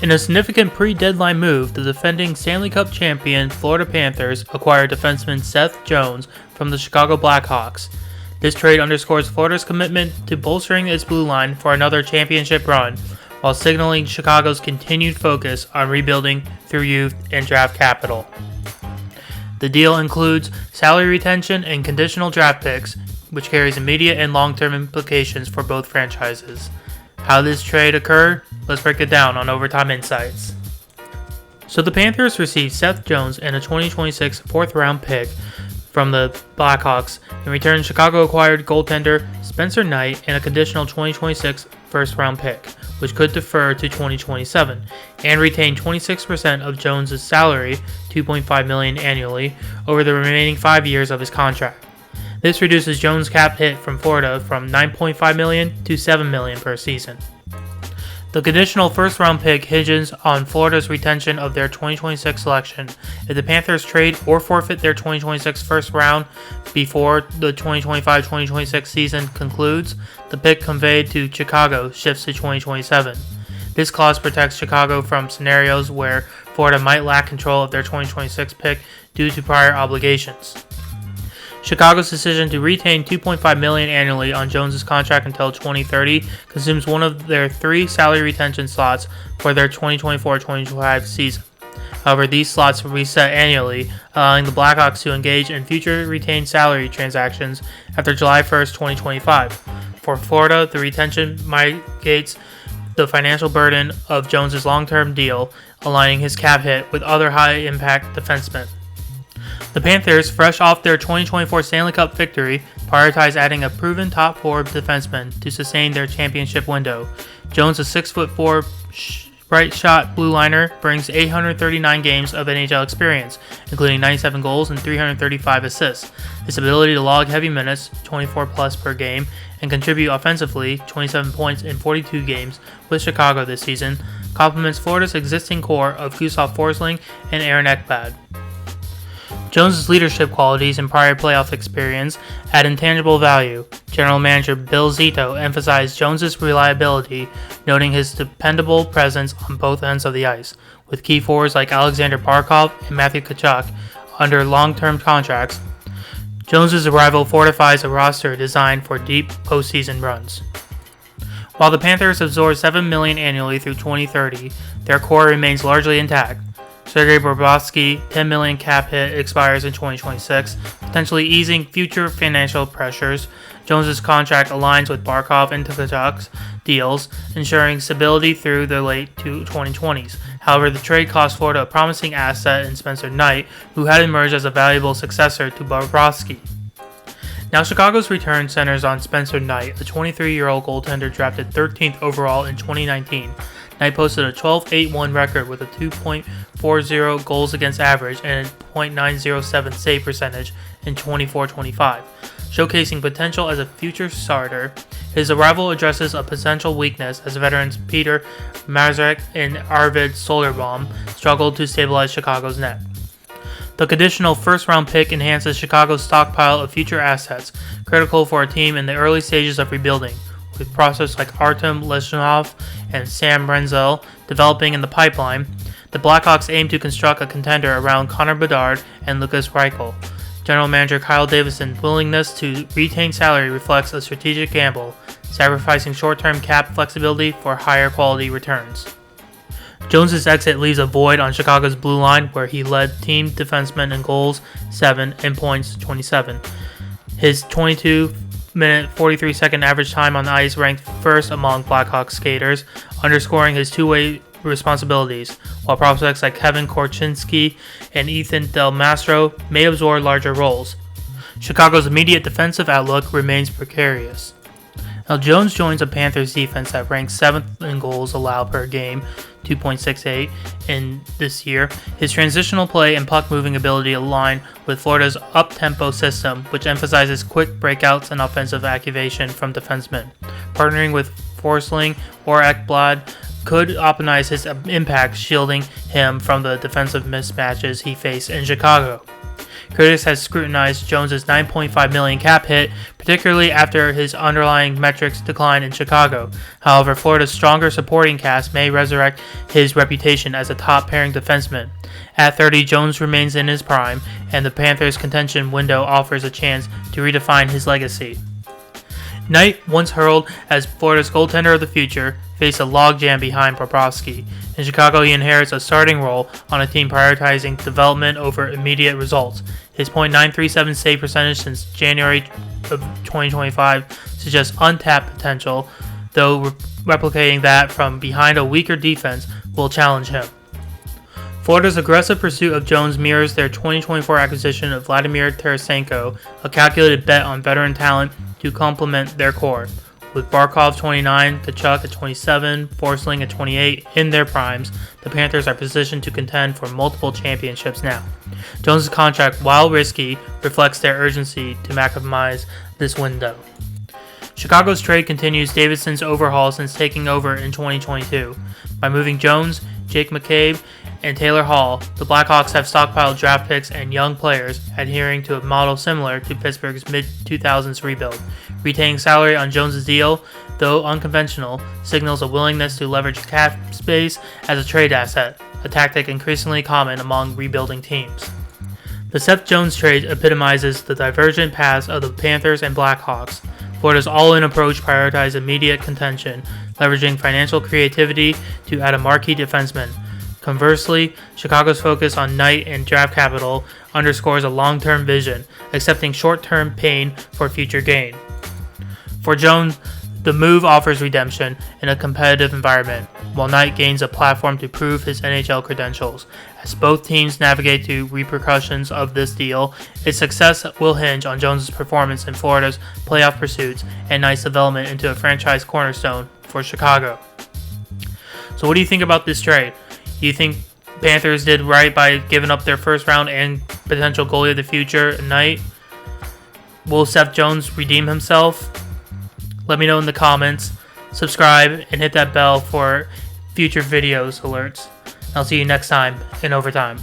In a significant pre-deadline move, the defending Stanley Cup champion Florida Panthers acquired defenseman Seth Jones from the Chicago Blackhawks. This trade underscores Florida's commitment to bolstering its blue line for another championship run, while signaling Chicago's continued focus on rebuilding through youth and draft capital. The deal includes salary retention and conditional draft picks, which carries immediate and long-term implications for both franchises. How this trade occurred? Let's break it down on Overtime Insights. So the Panthers received Seth Jones and a 2026 fourth-round pick from the Blackhawks. In return, Chicago acquired goaltender Spencer Knight and a conditional 2026 first-round pick, which could defer to 2027, and retain 26% of Jones' salary, $2.5 million annually, over the remaining 5 years of his contract. This reduces Jones' cap hit from Florida from $9.5 million to $7 million per season. The conditional first-round pick hinges on Florida's retention of their 2026 selection. If the Panthers trade or forfeit their 2026 first round before the 2025-2026 season concludes, the pick conveyed to Chicago shifts to 2027. This clause protects Chicago from scenarios where Florida might lack control of their 2026 pick due to prior obligations. Chicago's decision to retain $2.5 million annually on Jones' contract until 2030 consumes one of their 3 salary retention slots for their 2024-2025 season. However, these slots reset annually, allowing the Blackhawks to engage in future retained salary transactions after July 1st, 2025. For Florida, the retention mitigates the financial burden of Jones' long-term deal, aligning his cap hit with other high-impact defensemen. The Panthers, fresh off their 2024 Stanley Cup victory, prioritize adding a proven top 4 defenseman to sustain their championship window. Jones, a 6'4" right-shot blue liner, brings 839 games of NHL experience, including 97 goals and 335 assists. His ability to log heavy minutes, 24 plus per game, and contribute offensively, 27 points in 42 games with Chicago this season, complements Florida's existing core of Gustav Forsling and Aaron Ekblad. Jones' leadership qualities and prior playoff experience add intangible value. General Manager Bill Zito emphasized Jones' reliability, noting his dependable presence on both ends of the ice, with key forwards like Alexander Barkov and Matthew Tkachuk under long-term contracts. Jones' arrival fortifies a roster designed for deep postseason runs. While the Panthers absorb $7 million annually through 2030, their core remains largely intact. Sergei Bobrovsky's $10 million cap hit expires in 2026, potentially easing future financial pressures. Jones' contract aligns with Barkov and Tkachuk's deals, ensuring stability through the late 2020s. However, the trade cost Florida a promising asset in Spencer Knight, who had emerged as a valuable successor to Bobrovsky. Now Chicago's return centers on Spencer Knight, a 23-year-old goaltender drafted 13th overall in 2019. Knight posted a 12-8-1 record with a 2.40 goals against average and a .907 save percentage in 24-25, showcasing potential as a future starter. His arrival addresses a potential weakness as veterans Peter Mrazek and Arvid Soderblom struggled to stabilize Chicago's net. The conditional first-round pick enhances Chicago's stockpile of future assets, critical for a team in the early stages of rebuilding, with prospects like Artem Leshnov and Sam Renzel developing in the pipeline. The Blackhawks aim to construct a contender around Connor Bedard and Lukas Reichel. General Manager Kyle Davidson's willingness to retain salary reflects a strategic gamble, sacrificing short-term cap flexibility for higher quality returns. Jones' exit leaves a void on Chicago's blue line, where he led team defensemen in goals 7 and points 27. His 22-minute 43-second average time on the ice ranked first among Blackhawks skaters, underscoring his two-way responsibilities, while prospects like Kevin Korchinski and Ethan Del Mastro may absorb larger roles. Chicago's immediate defensive outlook remains precarious. Now, Jones joins a Panthers defense that ranks 7th in goals allowed per game, 2.68 in this year. His transitional play and puck-moving ability align with Florida's up-tempo system, which emphasizes quick breakouts and offensive activation from defensemen. Partnering with Forsling or Ekblad could optimize his impact, shielding him from the defensive mismatches he faced in Chicago. Critics have scrutinized Jones' $9.5 million cap hit, particularly after his underlying metrics decline in Chicago. However, Florida's stronger supporting cast may resurrect his reputation as a top pairing defenseman. At 30, Jones remains in his prime, and the Panthers' contention window offers a chance to redefine his legacy. Knight, once heralded as Florida's goaltender of the future, faced a logjam behind Bobrovsky. In Chicago, he inherits a starting role on a team prioritizing development over immediate results. His .937 save percentage since January of 2025 suggests untapped potential, though replicating that from behind a weaker defense will challenge him. Florida's aggressive pursuit of Jones mirrors their 2024 acquisition of Vladimir Tarasenko, a calculated bet on veteran talent to complement their core. With Barkov 29, Tkachuk at 27, Forsling at 28 in their primes, the Panthers are positioned to contend for multiple championships now. Jones' contract, while risky, reflects their urgency to maximize this window. Chicago's trade continues Davidson's overhaul since taking over in 2022. By moving Jones, Jake McCabe, and Taylor Hall, the Blackhawks have stockpiled draft picks and young players, adhering to a model similar to Pittsburgh's mid-2000s rebuild. Retaining salary on Jones' deal, though unconventional, signals a willingness to leverage cap space as a trade asset, a tactic increasingly common among rebuilding teams. The Seth Jones trade epitomizes the divergent paths of the Panthers and Blackhawks. Florida's all-in approach prioritized immediate contention, leveraging financial creativity to add a marquee defenseman. Conversely, Chicago's focus on Knight and draft capital underscores a long-term vision, accepting short-term pain for future gain. For Jones, the move offers redemption in a competitive environment, while Knight gains a platform to prove his NHL credentials. As both teams navigate the repercussions of this deal, its success will hinge on Jones' performance in Florida's playoff pursuits and Knight's development into a franchise cornerstone for Chicago. So what do you think about this trade? Do you think Panthers did right by giving up their first round and potential goalie of the future, Knight? Will Seth Jones redeem himself? Let me know in the comments. Subscribe and hit that bell for future videos alerts. I'll see you next time in Overtime.